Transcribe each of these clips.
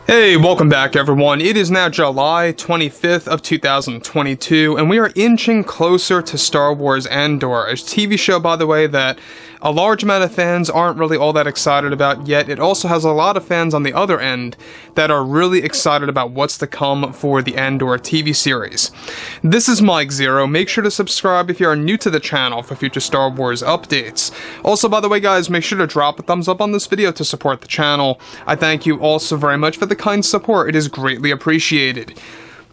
Hey, welcome back everyone. It is now July 25th of 2022, and we are inching closer to Star Wars Andor, a TV show, by the way, that a large amount of fans aren't really all that excited about, yet it also has a lot of fans on the other end that are really excited about what's to come for the Andor TV series. This is Mike Zero. Make sure to subscribe if you are new to the channel for future Star Wars updates. Also, by the way guys, make sure to drop a thumbs up on this video to support the channel. I thank you also very much for the kind support. It is greatly appreciated.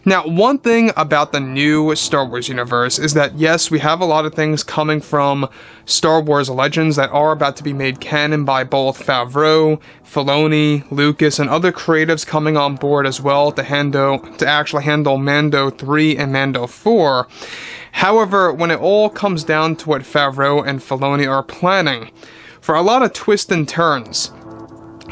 Now, one thing about the new Star Wars universe is that, yes, we have a lot of things coming from Star Wars Legends that are about to be made canon by both Favreau, Filoni, Lucas, and other creatives coming on board as well to actually handle Mando 3 and Mando 4. However, when it all comes down to what Favreau and Filoni are planning, for a lot of twists and turns,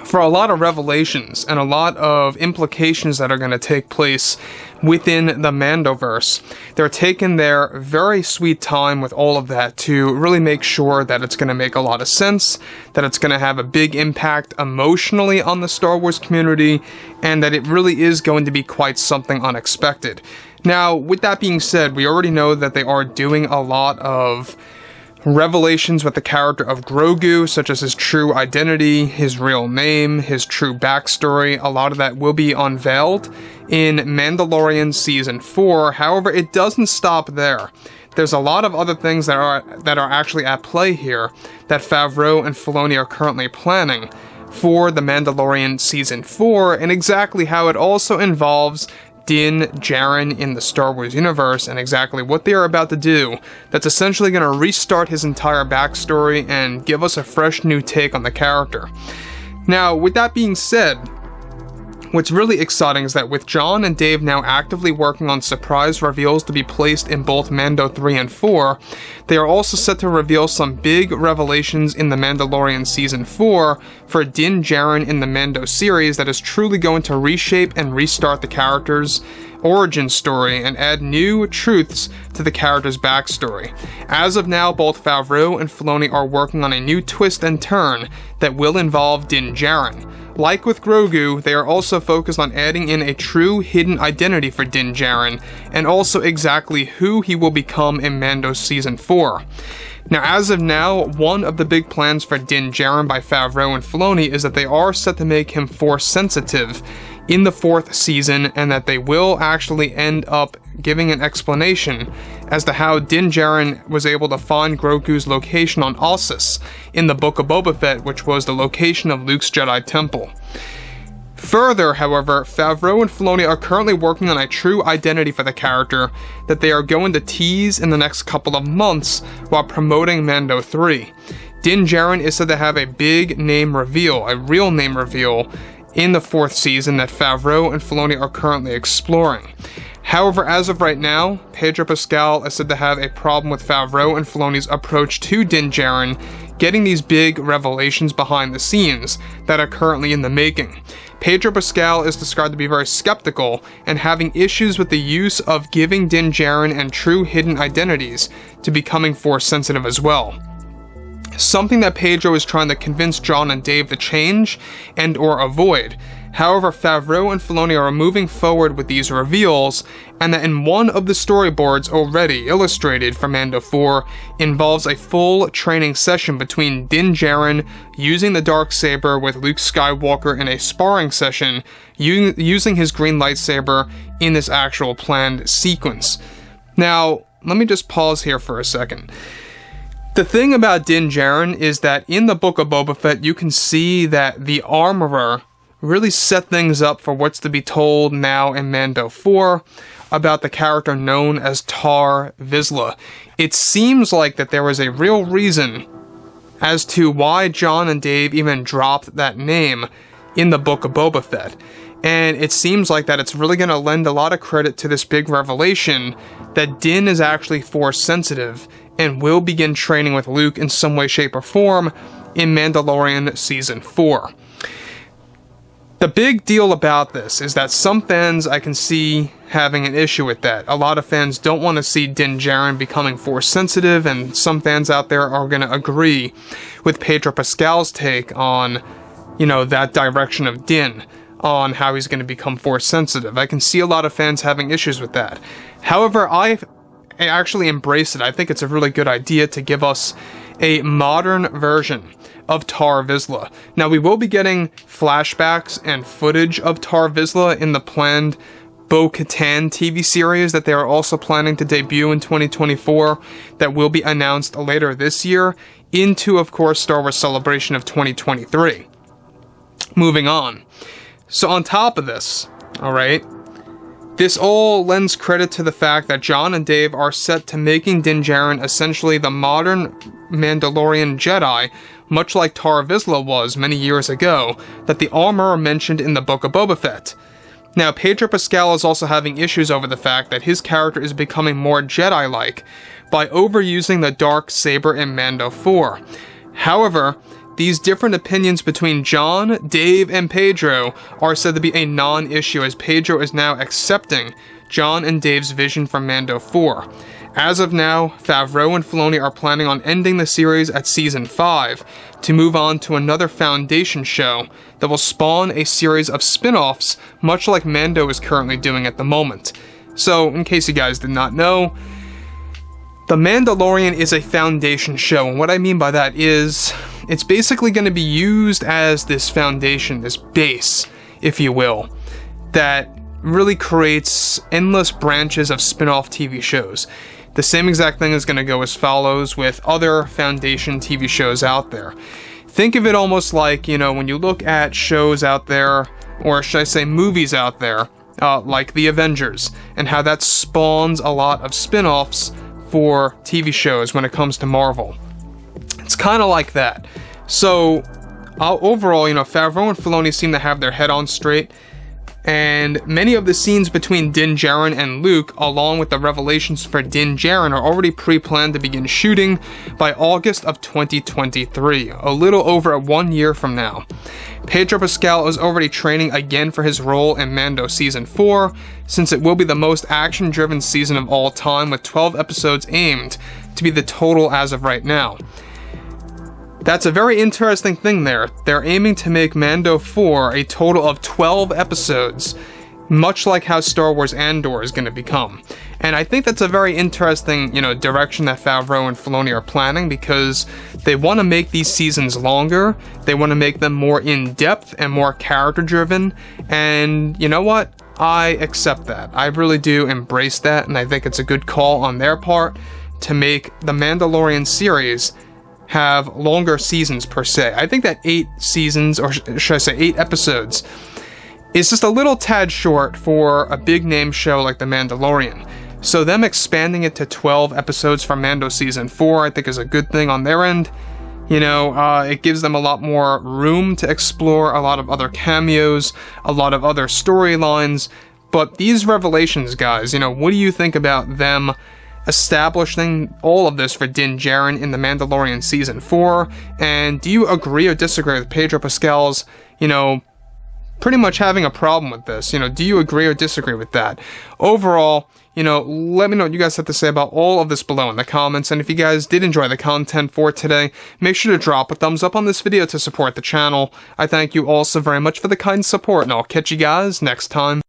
for a lot of revelations, and a lot of implications that are going to take place within the Mandoverse, they're taking their very sweet time with all of that to really make sure that it's going to make a lot of sense, that it's going to have a big impact emotionally on the Star Wars community, and that it really is going to be quite something unexpected. Now, with that being said, we already know that they are doing a lot of revelations with the character of Grogu, such as his true identity, his real name, his true backstory. A lot of that will be unveiled in Mandalorian Season 4. However, it doesn't stop there. There's a lot of other things that are actually at play here that Favreau and Filoni are currently planning for the Mandalorian Season 4, and exactly how it also involves Din Djarin in the Star Wars universe, and exactly what they are about to do that's essentially going to restart his entire backstory and give us a fresh new take on the character. Now, with that being said, what's really exciting is that with John and Dave now actively working on surprise reveals to be placed in both Mando 3 and 4, they are also set to reveal some big revelations in The Mandalorian Season 4 for Din Djarin in the Mando series that is truly going to reshape and restart the character's origin story and add new truths to the character's backstory. As of now, both Favreau and Filoni are working on a new twist and turn that will involve Din Djarin. Like with Grogu, they are also focused on adding in a true hidden identity for Din Djarin, and also exactly who he will become in Mando Season 4. Now, as of now, one of the big plans for Din Djarin by Favreau and Filoni is that they are set to make him Force sensitive in the 4th season, and that they will actually end up giving an explanation as to how Din Djarin was able to find Grogu's location on Ossus in the Book of Boba Fett, which was the location of Luke's Jedi Temple. Further, however, Favreau and Filoni are currently working on a true identity for the character that they are going to tease in the next couple of months while promoting Mando 3. Din Djarin is said to have a big name reveal, a real name reveal, in the 4th season that Favreau and Filoni are currently exploring. However, as of right now, Pedro Pascal is said to have a problem with Favreau and Filoni's approach to Din Djarin getting these big revelations behind the scenes that are currently in the making. Pedro Pascal is described to be very skeptical and having issues with the use of giving Din Djarin and true hidden identities to becoming Force sensitive as well. Something that Pedro is trying to convince John and Dave to change and or avoid. However, Favreau and Filoni are moving forward with these reveals, and that in one of the storyboards already illustrated for Mando 4 involves a full training session between Din Djarin using the Darksaber with Luke Skywalker in a sparring session using his green lightsaber in this actual planned sequence. Now, let me just pause here for a second. The thing about Din Djarin is that in the Book of Boba Fett, you can see that the Armorer really set things up for what's to be told now in Mando 4 about the character known as Tar Vizsla. It seems like that there was a real reason as to why John and Dave even dropped that name in the Book of Boba Fett. And it seems like that it's really going to lend a lot of credit to this big revelation that Din is actually Force sensitive and will begin training with Luke in some way, shape, or form in Mandalorian Season 4. The big deal about this is that some fans I can see having an issue with that. A lot of fans don't want to see Din Djarin becoming Force sensitive, and some fans out there are going to agree with Pedro Pascal's take on, that direction of Din. on how he's going to become Force sensitive. I can see a lot of fans having issues with that. However, I actually embrace it. I think it's a really good idea to give us a modern version of Tar Vizsla. Now, we will be getting flashbacks and footage of Tar Vizsla in the planned Bo-Katan TV series that they are also planning to debut in 2024 that will be announced later this year into, of course, Star Wars Celebration of 2023. Moving on. So on top of this, alright, this all lends credit to the fact that Jon and Dave are set to making Din Djarin essentially the modern Mandalorian Jedi, much like Tar Vizsla was many years ago, that the Armorer mentioned in the Book of Boba Fett. Now, Pedro Pascal is also having issues over the fact that his character is becoming more Jedi-like by overusing the dark saber in Mando 4. However, these different opinions between Jon, Dave, and Pedro are said to be a non-issue, as Pedro is now accepting Jon and Dave's vision for Mando 4. As of now, Favreau and Filoni are planning on ending the series at Season 5 to move on to another Foundation show that will spawn a series of spin-offs, much like Mando is currently doing at the moment. So, in case you guys did not know, The Mandalorian is a Foundation show, and what I mean by that is it's basically going to be used as this foundation, this base, if you will, that really creates endless branches of spin-off TV shows. The same exact thing is going to go as follows with other Foundation TV shows out there. Think of it almost like, when you look at shows out there, or should I say movies out there, like The Avengers, and how that spawns a lot of spin-offs for TV shows when it comes to Marvel. It's kind of like that. So, overall, Favreau and Filoni seem to have their head on straight, and many of the scenes between Din Djarin and Luke, along with the revelations for Din Djarin, are already pre-planned to begin shooting by August of 2023, a little over 1 year from now. Pedro Pascal is already training again for his role in Mando Season 4, since it will be the most action-driven season of all time, with 12 episodes aimed to be the total as of right now. That's a very interesting thing there. They're aiming to make Mando 4 a total of 12 episodes, much like how Star Wars Andor is going to become. And I think that's a very interesting, direction that Favreau and Filoni are planning, because they want to make these seasons longer, they want to make them more in-depth and more character-driven, and you know what? I accept that. I really do embrace that, and I think it's a good call on their part to make the Mandalorian series have longer seasons per se. I think that 8 seasons, or should I say 8 episodes, is just a little tad short for a big name show like The Mandalorian. So them expanding it to 12 episodes for Mando Season 4, I think is a good thing on their end. It gives them a lot more room to explore a lot of other cameos, a lot of other storylines. But these revelations, guys, what do you think about them establishing all of this for Din Djarin in The Mandalorian Season 4? And do you agree or disagree with Pedro Pascal's, pretty much having a problem with this? Do you agree or disagree with that? Overall, let me know what you guys have to say about all of this below in the comments, and if you guys did enjoy the content for today, make sure to drop a thumbs up on this video to support the channel. I thank you all so very much for the kind support, and I'll catch you guys next time.